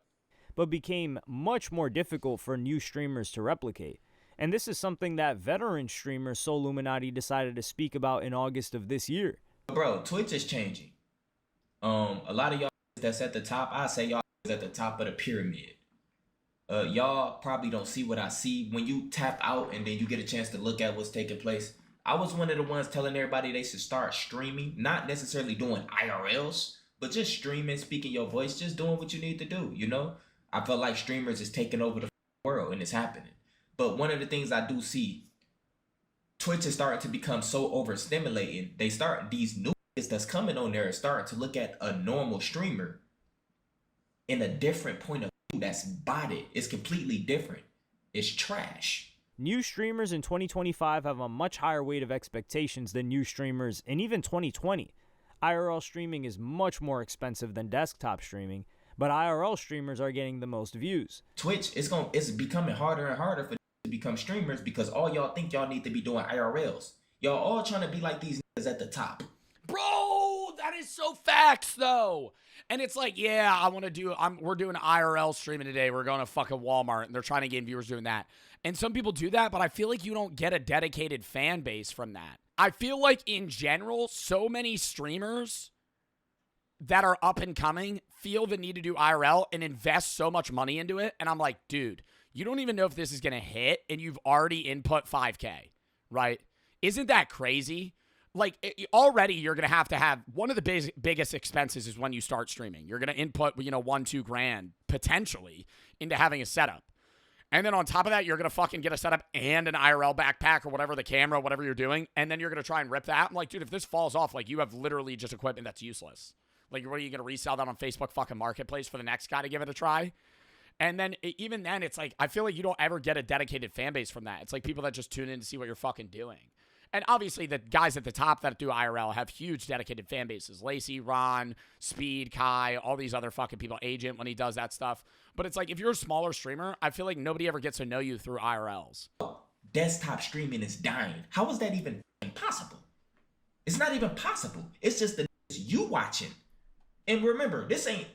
[SPEAKER 2] but became much more difficult for new streamers to replicate. And this is something that veteran streamer Soluminati decided to speak about in August of this year.
[SPEAKER 4] Bro, Twitch is changing. A lot of y'all that's at the top, I say y'all is at the top of the pyramid. Y'all probably don't see what I see. When you tap out and then you get a chance to look at what's taking place, I was one of the ones telling everybody they should start streaming, not necessarily doing IRLs, but just streaming, speaking your voice, just doing what you need to do, you know? I feel like streamers is taking over the world and it's happening. But one of the things I do see, Twitch is starting to become so overstimulating. These new kids that's coming on there are starting to look at a normal streamer in a different point of view that's botted. It's completely different. It's trash.
[SPEAKER 2] New streamers in 2025 have a much higher weight of expectations than new streamers in even 2020. IRL streaming is much more expensive than desktop streaming, but IRL streamers are getting the most views.
[SPEAKER 4] Twitch, it's becoming harder and harder for to become streamers because all y'all think y'all need to be doing IRLs. Y'all all trying to be like these niggas at the top.
[SPEAKER 1] Bro, that is so facts though. And it's like, yeah, we're doing IRL streaming today. We're going to fucking Walmart and they're trying to gain viewers doing that. And some people do that, but I feel like you don't get a dedicated fan base from that. I feel like in general, so many streamers that are up and coming feel the need to do IRL and invest so much money into it. And I'm like, dude, you don't even know if this is going to hit and you've already input 5K, right? Isn't that crazy? Like already you're going to have one of the biggest expenses is when you start streaming. You're going to input, $1-2 grand potentially into having a setup. And then on top of that, you're going to fucking get a setup and an IRL backpack or whatever, the camera, whatever you're doing. And then you're going to try and rip that. I'm like, dude, if this falls off, like you have literally just equipment that's useless. Like, what are you going to resell that on Facebook fucking Marketplace for the next guy to give it a try? And then even then, it's like, I feel like you don't ever get a dedicated fan base from that. It's like people that just tune in to see what you're fucking doing. And obviously the guys at the top that do IRL have huge dedicated fan bases. Lacey, Ron, Speed, Kai, all these other fucking people, Agent when he does that stuff. But it's like, if you're a smaller streamer, I feel like nobody ever gets to know you through IRLs.
[SPEAKER 4] Desktop streaming is dying. How is that even possible? It's not even possible. It's just the you watching. And remember, this ain't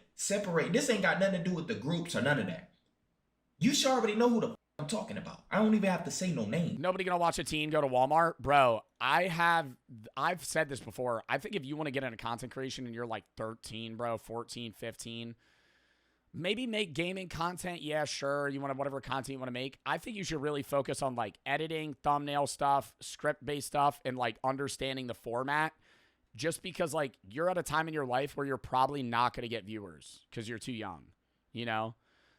[SPEAKER 4] got nothing to do with the groups or none of that. You should already know who the I'm talking about. I don't even have to say no name.
[SPEAKER 1] Nobody gonna watch a teen go to Walmart? Bro, I've said this before. I think if you want to get into content creation and you're like 13, bro, 14, 15, maybe make gaming content. Yeah, sure. You want to, whatever content you want to make. I think you should really focus on like editing, thumbnail stuff, script-based stuff, and like understanding the format. Just because like you're at a time in your life where you're probably not going to get viewers because you're too young,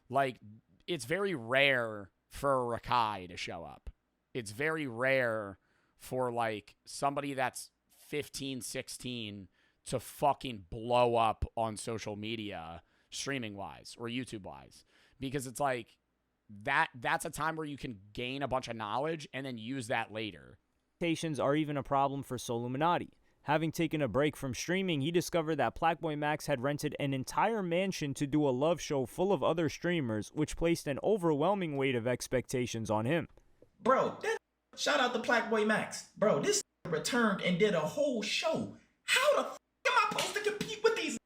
[SPEAKER 1] Like it's very rare for a Rakai to show up. It's very rare for like somebody that's 15, 16 to fucking blow up on social media streaming wise or YouTube wise, because it's like that's a time where you can gain a bunch of knowledge and then use that later.
[SPEAKER 2] Expectations are even a problem for Soluminati. Having taken a break from streaming, he discovered that Blackboy Max had rented an entire mansion to do a love show full of other streamers, which placed an overwhelming weight of expectations on him.
[SPEAKER 4] Bro, that's Shout out to Blackboy Max. Bro, this returned and did a whole show. How the f am I supposed to compete with these?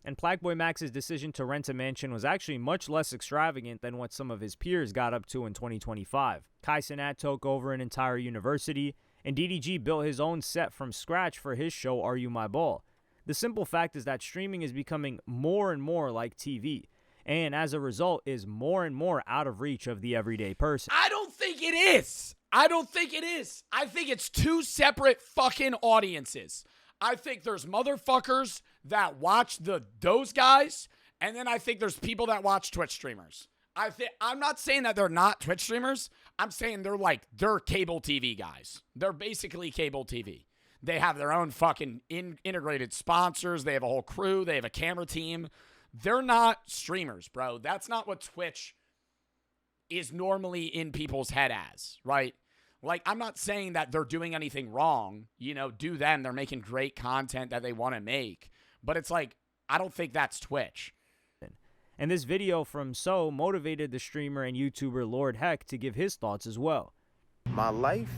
[SPEAKER 2] And Blackboy Max's decision to rent a mansion was actually much less extravagant than what some of his peers got up to in 2025. Kai Cenat took over an entire university, and DDG built his own set from scratch for his show Are You My Ball. The simple fact is that streaming is becoming more and more like TV, and as a result is more and more out of reach of the everyday person.
[SPEAKER 1] I don't think it is. I don't think it is. I think it's two separate fucking audiences. I think there's motherfuckers that watch those guys, and then I think there's people that watch Twitch streamers. I'm not saying that they're not Twitch streamers. I'm saying they're cable TV guys. They're basically cable TV. They have their own fucking integrated sponsors. They have a whole crew. They have a camera team. They're not streamers, bro. That's not what Twitch is normally in people's head as, right? Like, I'm not saying that they're doing anything wrong. You know, do them. They're making great content that they want to make. But it's like, I don't think that's Twitch.
[SPEAKER 2] And this video from So motivated the streamer and YouTuber Lord Heck to give his thoughts as well.
[SPEAKER 10] My life,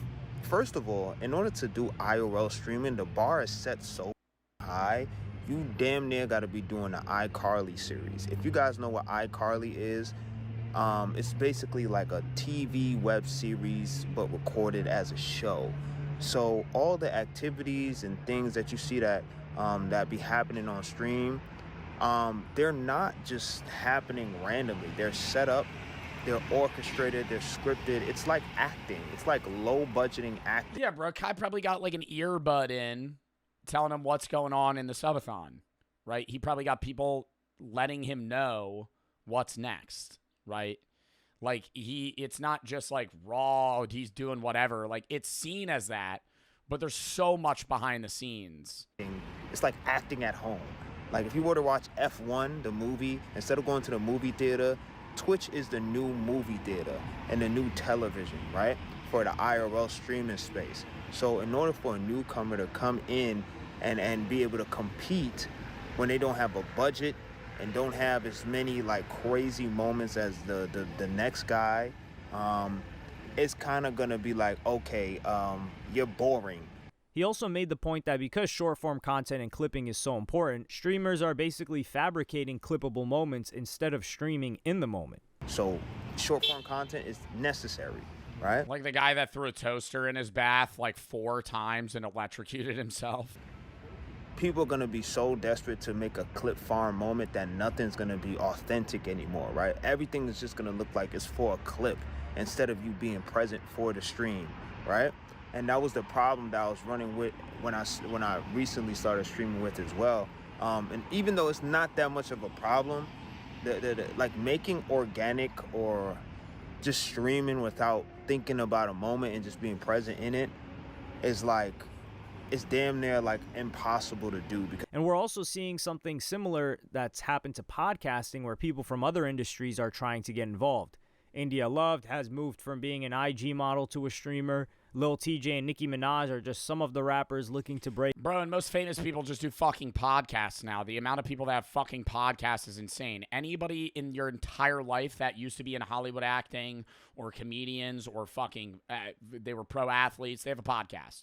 [SPEAKER 10] first of all, in order to do IRL streaming, the bar is set so high. You damn near got to be doing the iCarly series. If you guys know what iCarly is, it's basically like a TV web series but recorded as a show. So all the activities and things that you see that that be happening on stream, they're not just happening randomly. They're set up, they're orchestrated, they're scripted. It's like acting. It's like low budgeting acting.
[SPEAKER 1] Yeah, bro. Kai probably got like an earbud in telling him what's going on in the subathon, right? He probably got people letting him know what's next, right? Like, it's not just like raw, he's doing whatever. Like, it's seen as that, but there's so much behind the scenes.
[SPEAKER 10] It's like acting at home. Like, if you were to watch F1, the movie, instead of going to the movie theater, Twitch is the new movie theater and the new television, right? For the IRL streaming space. So in order for a newcomer to come in and be able to compete when they don't have a budget and don't have as many like crazy moments as the next guy, it's kind of gonna be like, okay, you're boring.
[SPEAKER 2] He also made the point that because short-form content and clipping is so important, streamers are basically fabricating clippable moments instead of streaming in the moment.
[SPEAKER 10] So short-form content is necessary, right?
[SPEAKER 1] Like the guy that threw a toaster in his bath like 4 times and electrocuted himself.
[SPEAKER 10] People are going to be so desperate to make a clip farm moment that nothing's going to be authentic anymore, right? Everything is just going to look like it's for a clip instead of you being present for the stream, right? And that was the problem that I was running with when I recently started streaming with as well. And even though it's not that much of a problem, like making organic or just streaming without thinking about a moment and just being present in it is like, it's damn near like impossible to do.
[SPEAKER 2] And we're also seeing something similar that's happened to podcasting where people from other industries are trying to get involved. India Loved has moved from being an IG model to a streamer. Lil TJ and Nicki Minaj are just some of the rappers looking to break.
[SPEAKER 1] Bro, and most famous people just do fucking podcasts now. The amount of people that have fucking podcasts is insane. Anybody in your entire life that used to be in Hollywood acting or comedians or fucking, they were pro athletes, they have a podcast.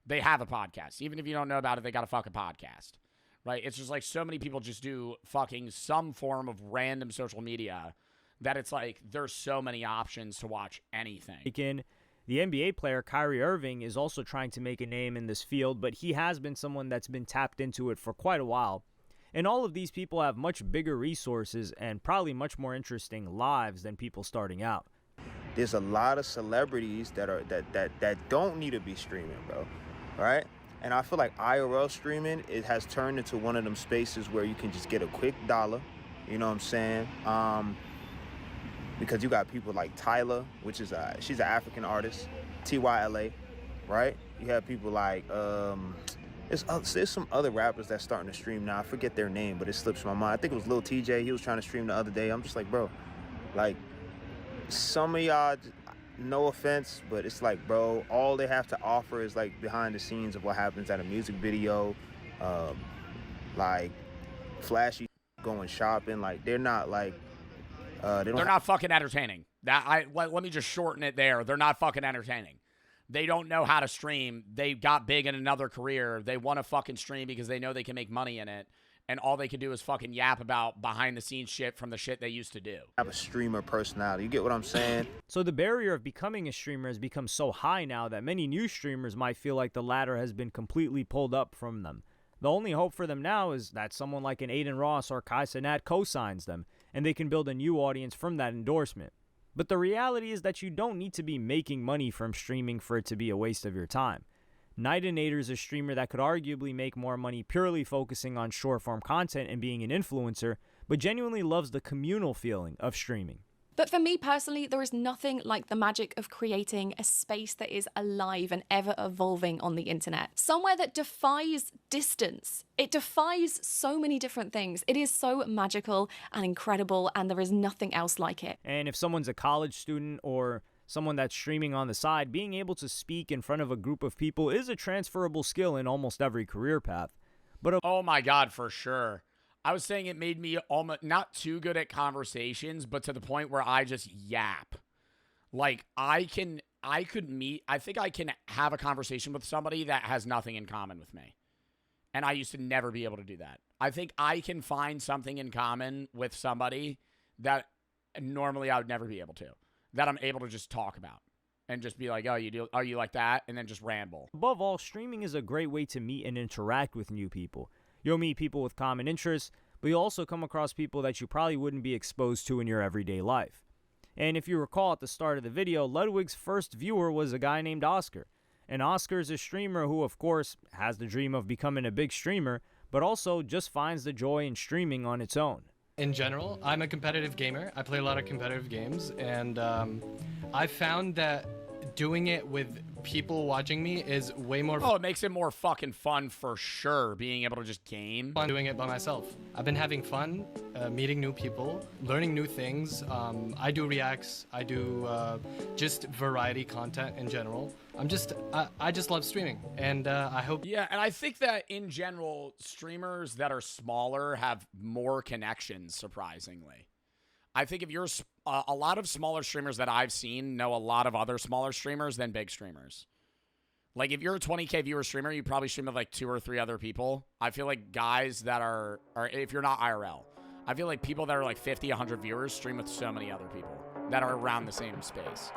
[SPEAKER 1] They have a podcast. Even if you don't know about it, they got a fucking podcast, right? It's just like so many people just do fucking some form of random social media that it's like there's so many options to watch anything.
[SPEAKER 2] The NBA player Kyrie Irving is also trying to make a name in this field, but he has been someone that's been tapped into it for quite a while. And all of these people have much bigger resources and probably much more interesting lives than people starting out.
[SPEAKER 10] There's a lot of celebrities that don't need to be streaming, bro, right? And I feel like IRL streaming, it has turned into one of them spaces where you can just get a quick dollar, you know what I'm saying? Because you got people like Tyler, which is she's an African artist, TYLA, right? You have people like there's some other rappers that's starting to stream now. I forget their name, but it slips my mind. I think it was Lil TJ. He was trying to stream the other day. I'm just like, bro, like some of y'all, no offense, but it's like, bro, all they have to offer is like behind the scenes of what happens at a music video, like flashy going shopping. Like they're not like.
[SPEAKER 1] They're not fucking entertaining. Let me just shorten it there. They're not fucking entertaining. They don't know how to stream. They got big in another career. They want to fucking stream because they know they can make money in it. And all they can do is fucking yap about behind the scenes shit from the shit they used to do.
[SPEAKER 10] Have a streamer personality. You get what I'm saying?
[SPEAKER 2] So the barrier of becoming a streamer has become so high now that many new streamers might feel like the ladder has been completely pulled up from them. The only hope for them now is that someone like an Aiden Ross or Kai Cenat co-signs them, and they can build a new audience from that endorsement. But the reality is that you don't need to be making money from streaming for it to be a waste of your time. Nightinator is a streamer that could arguably make more money purely focusing on short-form content and being an influencer, but genuinely loves the communal feeling of streaming.
[SPEAKER 6] But for me personally, there is nothing like the magic of creating a space that is alive and ever evolving on the internet. Somewhere that defies distance. It defies so many different things. It is so magical and incredible, and there is nothing else like it.
[SPEAKER 2] And if someone's a college student or someone that's streaming on the side, being able to speak in front of a group of people is a transferable skill in almost every career path. But
[SPEAKER 1] oh my God, for sure. I was saying it made me almost not too good at conversations, but to the point where I just yap. Like I think I can have a conversation with somebody that has nothing in common with me. And I used to never be able to do that. I think I can find something in common with somebody that normally I would never be able to. That I'm able to just talk about and just be like, oh, are you like that? And then just ramble.
[SPEAKER 2] Above all, streaming is a great way to meet and interact with new people. You'll meet people with common interests, but you'll also come across people that you probably wouldn't be exposed to in your everyday life. And if you recall at the start of the video, Ludwig's first viewer was a guy named Oscar. And Oscar is a streamer who, of course, has the dream of becoming a big streamer, but also just finds the joy in streaming on its own.
[SPEAKER 11] In general, I'm a competitive gamer. I play a lot of competitive games, and I found that doing it with people watching me is way more
[SPEAKER 1] it makes it more fucking fun for sure, being able to just game.
[SPEAKER 11] fun doing it by myself. I've been having fun, meeting new people, learning new things. I do reacts, I do just variety content in general. I just love streaming, and I hope...
[SPEAKER 1] Yeah, and I think that in general, streamers that are smaller have more connections, surprisingly. I think if you're a lot of smaller streamers that I've seen know a lot of other smaller streamers than big streamers. Like if you're a 20K viewer streamer, you probably stream with like 2 or 3 other people. I feel like guys that are if you're not IRL, I feel like people that are like 50, 100 viewers stream with so many other people that are around the same space.